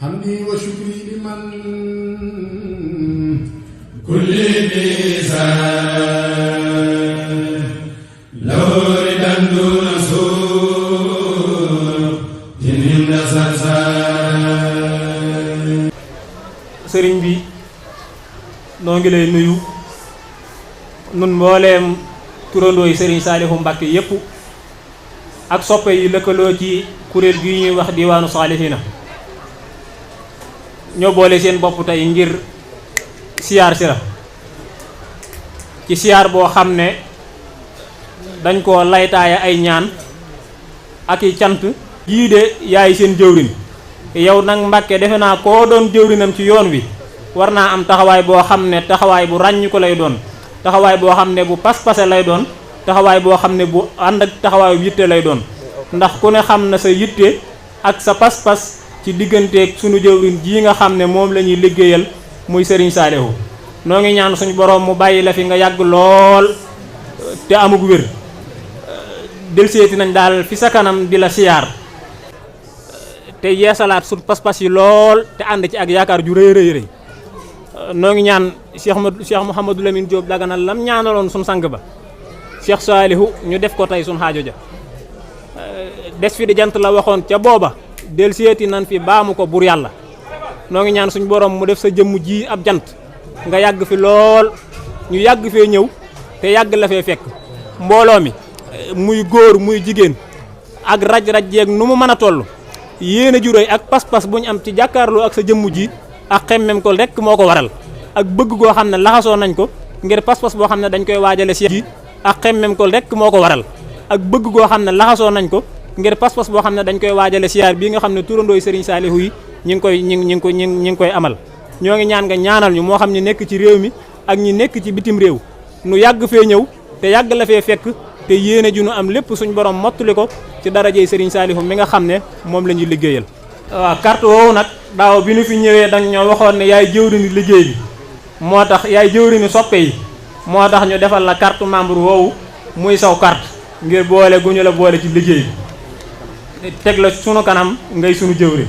حمدي وشكري لمن كل لسان لو ردا دون سوء جنين سرسان. sëriñ bi noo ngi lay nuyu nun mbooleem turandooy sëriñ Saalihu Mbàkke yépp ak soppe yi lëkkaloo ci kuréel gi ñuy wax diwaanu Saalihina ñoo boole seen bopp tey ngir siyaar si la ci siyaar boo xam ne dañ ko laytaaya ay ñaan ak i cant yii de yaay seen jëwrin yow nag Mbàkke defe naa koo doon jëwrinam ci yoon wi war naa am taxawaay boo xam ne taxawaay bu ràññ ko lay doon taxawaay boo xam ne bu pas-pase lay doon taxawaay boo xam ne bu ànd ak taxawaayu yitte lay doon ndax ku ne xam na sa yitte ak sa pas-pas ci digganteeg sunu jëwrin jii nga xam ne moom la ñuy liggéeyal muy Serigne Saalihu noo ngi ñaan suñu borom mu bàyyi la fi nga yàgg lool te amug wér delseeti nañ daal fi sa kanam di la siyaar te yeesalaat suñ pas-pas yi lool te ànd ci ak yaakaar ju rëy rëy rëy noo ngi ñaan Cheikh Mouhamadou Lamine Diop Dagana lam ñaanaloon suñ sang ba Cheikh Saalihu ñu def ko tey suñ xaajo ja des fi di jant la waxoon ca booba del seeti nan fi baamu ko bur yàlla noo ngi ñaan suñ borom mu def sa jëmm ji ab jant nga yàgg fi lool ñu yàgg fee ñëw te yàgg la fee fekk mbooloo mi muy góor muy jigéen ak raj-raj jeeg nu mu mën a toll yéene ju réy ak pas-pas bu ñu am ci jàkkaarloo ak sa jëmm ji ak xemmem ko rek moo ko waral ak bëgg goo xam ne laxasoo nañ ko ngir pas-pas boo xam ne dañ koy waajale si ji ak xemmem ko rek moo ko waral ak bëgg goo xam ne laxasoo nañ ko ngir pas-pas boo xam ne dañ koy waajale siyaar bii nga xam ne turandooy Serigne Saalihu yi ñi ngi koy amal ñoo ngi ñaan nga ñaanal ñu moo xam ne nekk ci réew mi ak ñi nekk ci bitim réew nu yàgg fee ñëw te yàgg la fee fekk te yéene ju nu am lépp suñ borom mottali ko ci darajey Serigne Saalihu mi nga xam ne moom la ñuy liggéeyal. waaw carte woowu nag daaw bi nu fi ñëwee dang ñoo waxoon ne yaay jëwriñu liggéey bi moo tax yaay jëwriñu soppe yi moo tax ñu defal la carte membre woowu muy saw carte ngir boole gu ñu la boole ci liggéey bi teg la sunu kanam ngay sunu jëwriñ.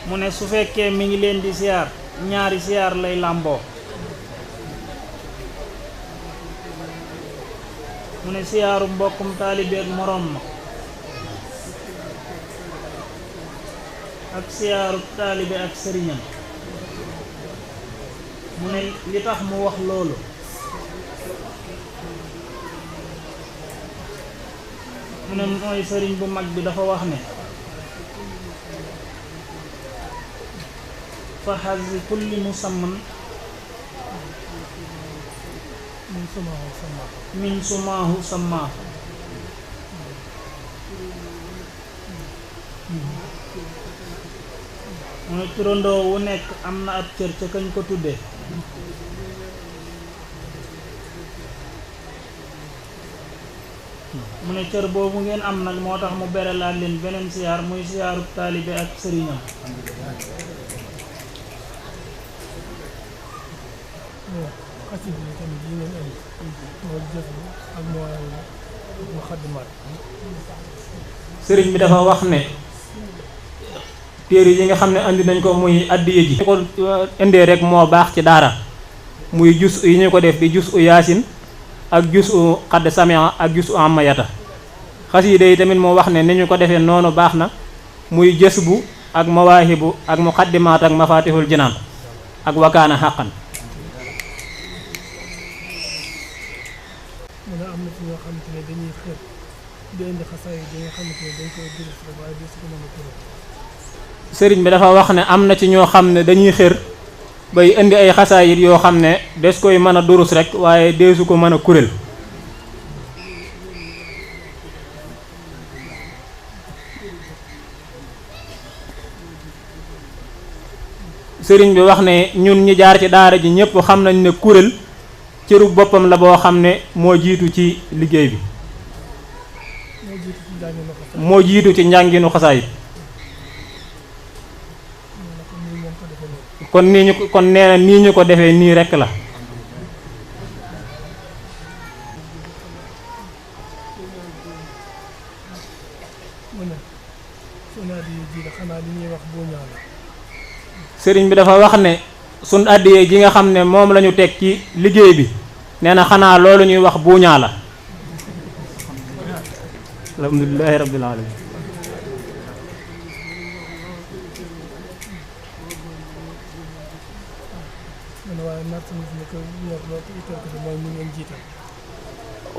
mu ne su fekkee mi ngi leen di siyaar ñaari siyaar lay làmboo mu ne siyaaru mbokkum taalibe ak moroom ma ak siyaaru taalibe ak sëriñam mu ne li tax mu wax loolu mu ne mooy sëriñ bu mag bi dafa wax ne fa xazi kulli musamman min sumaahu sammaahu mu ne turandoo wu nekk am na ab cër ca kañ ko tuddee mu ne cër boobu ngeen am nag moo tax mu berelaat leen beneen siyaar muy siyaaru taalibe ak sëriñam sëriñ bi dafa wax ne téere yi nga xam ne andi nañ ko muy addiye ji ko indee rek moo baax ci daara muy jus yi ñu ko def di jus u yaasin ak jus u xadd samia ak jus u amayata xasiida yi tamit moo wax ne ni ñu ko defee noonu baax na muy jës bu ak mawaahibu ak muqaddimaat ak mafatihul jinaan ak wakaana xàqan mu ne am na ci ñoo xamante ne dañuy xër di indi xasaay yi nga xamante ne dañ koy durus rek waaye du si ko mën a durus. sëriñ bi dafa wax ne am na ci ñoo xam ne dañuy xër bay indi ay xasaayit yoo xam ne des koy mën a durus rek waaye deesu ko mën a kuréel sëriñ bi wax ne ñun ñi jaar ci daara ji ñëpp xam nañ ne kuréel cëru boppam la boo xam ne moo jiitu ci liggéey bi moo jiitu ci njànginu xasaayit kon nii ñu kon nee na nii ñu ko defee nii rekk la sëriñ bi dafa wax ne sun àddiyee ji nga xam ne moom la ñu teg ci liggéey bi nee na xanaa loolu ñuy wax buuñaa la alhamdulillahi rabbil alamin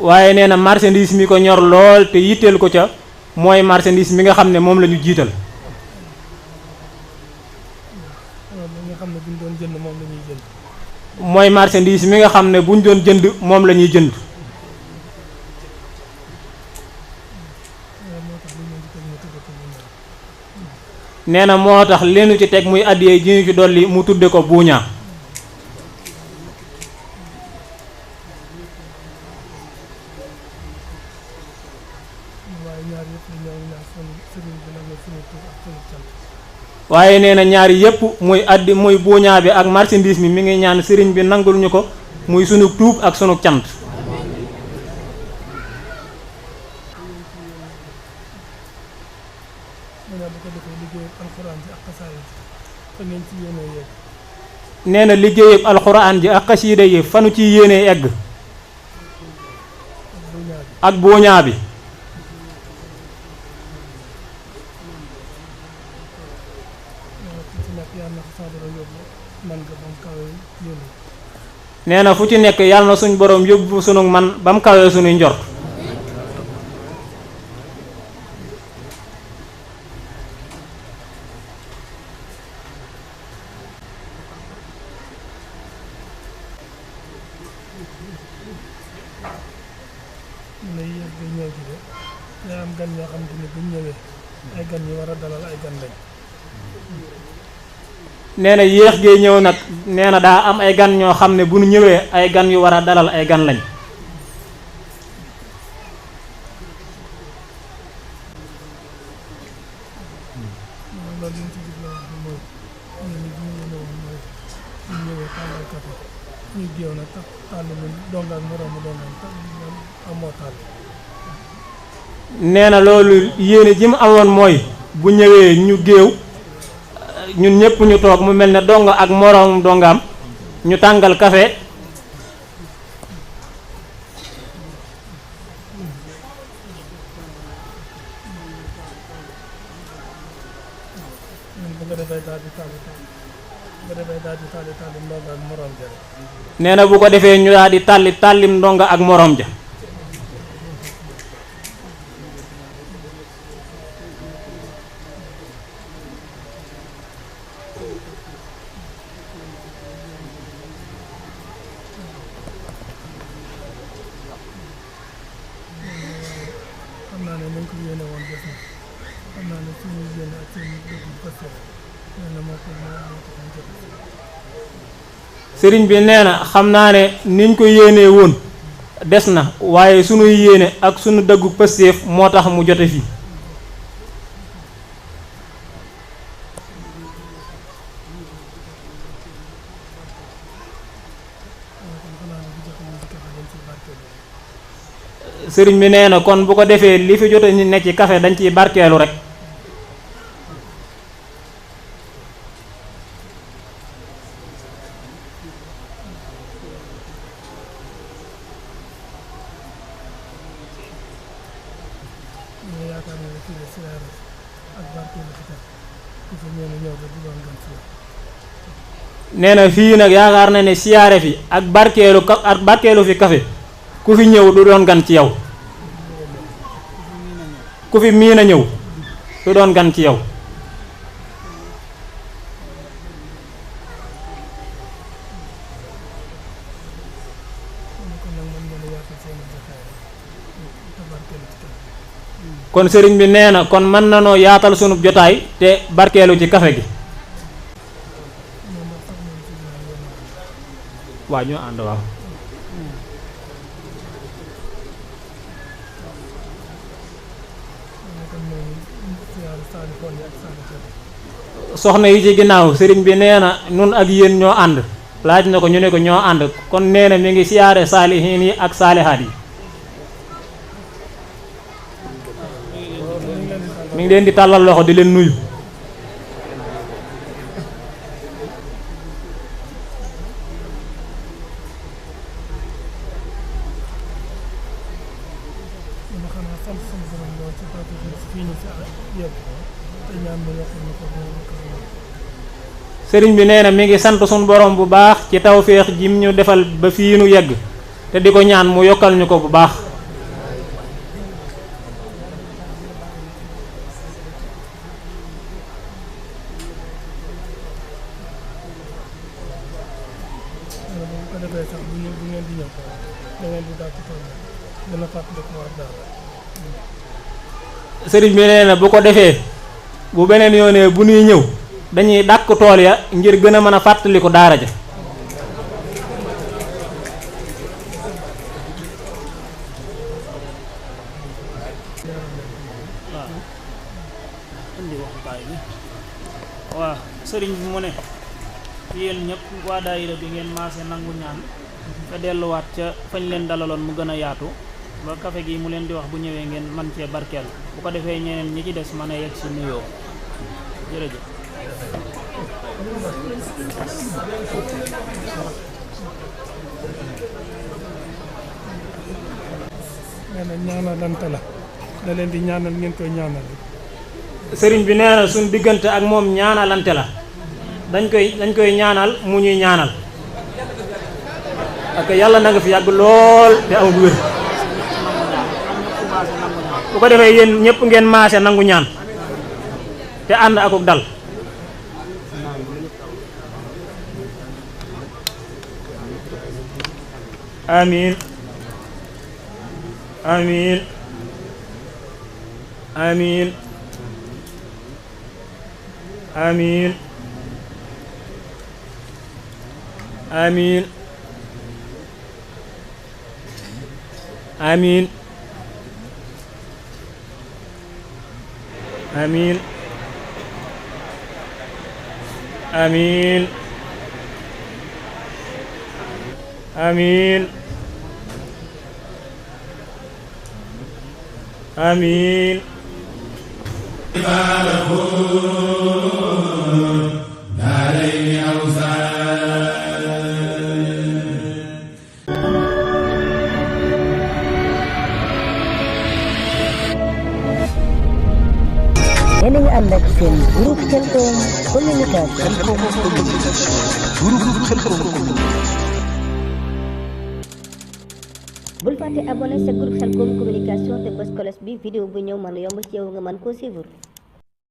waaye nee na marchandise mi ko ñor lool te yitteel ko ca mooy marchandise mi nga xam ne moom la ñu jiital mooy marchandise mi nga xam ne buñ doon jënd moom la ñuy jënd nee na moo tax leenu ci teg muy àddiyee ji ñu ci dolli mu tudde ko buuñaa waaye nee na ñaari yépp muy addi muy buuñaa bi ak marchandise mi ngi ñaan sëriñ bi nangul ñu ko muy sunu tuub ak sunu cant nee na liggéeyub alxuraan ji ak xasiida yi fanu ci yéenee egg ak buuñaa bi nee na fu ci nekk yàlla na suñ boroom yóbbu sunu man ba mu kawee sunuy njort nee na yéex gee ñëw nag nee na daa am ay gan ñoo xam ne bu nu ñëwee ay gan yu war a dalal ay gan lañ nee na loolu yéene ji mu amoon mooy bu ñëwee ñu géew ñun ñëpp ñu toog mu mel ne donga ak moroom dongaam ñu tàngal kafe nee na bu ko defee ñu daal di tàllim ndonga ak moroom ja sëriñ bi nee na xam naa ne niñ ko yéenee woon des na waaye sunuy yéene ak sunu dëggu pëstéef moo tax mu jote fii sëriñ bi nee na kon bu ko defee li fi jote ni nekk ci kafe dañ ciy barkeelu rek nee na fii nag yaakaar na ne siyaare fi ak barkeelu fi kafe ku fi ñëw du doon gan ci yow ku fi miin a ñëw du doon gan ci yow kon sëriñ bi nee na kon mën na noo yaatal sunub jotaay te barkeelu ci kafe gi waa ñoo ànd waaw. soxna yi ci ginnaaw sëriñ bi nee na nun ak yéen ñoo ànd laaj na ko ñu ne ko ñoo ànd kon nee na mi ngi siyaare saalihiin yi ak saalihaat yi mi ngi leen di tàllal loxo di leen nuyu. sëriñ bi nee na mi ngi sant suñu borom bu baax ci tawféex jim ñu defal ba fii nu yegg te di ko ñaan mu yokkal ñu ko bu baax. sëriñ bi nee na bu ko defee bu beneen yoonee bu nuy ñëw dañuy dàkk tool ya ngir gën a mën a fàttaliku daara ja. waaw sëriñ bi mu ne yéen ñëpp waa daayira bi ngeen maase nangu ñaan te delluwaat ca fañ leen dalaloon mu gën a yaatu ba kafe gi mu leen di wax bu ñëwee ngeen man cee barkeel bu ko defee ñeneen ñi ci des mën a yegg si nuyoo jërëjëf. nee na ñaanalante la da leen di ñaanal ngeen koy ñaanal. sëriñ bi nee na suñ diggante ak moom ñaanalante la dañ koy ñaanal mu ñuy ñaanal ak yàlla na nga fi yàgg lool te amul wér. bu ko defee yéen ñëpp ngeen maase nangu ñaan te ànd akuk dal. amiin amiin amiin amiin amiin amiin amiin amiin amiin amiin yéen a ngi ànd ak seen groupe Khelcom communication. bul fàtte abonné sa groupe Khelcom communication te bës cloche bi vidéo bu ñëw mën a yomb ci yow nga mën koo suivre.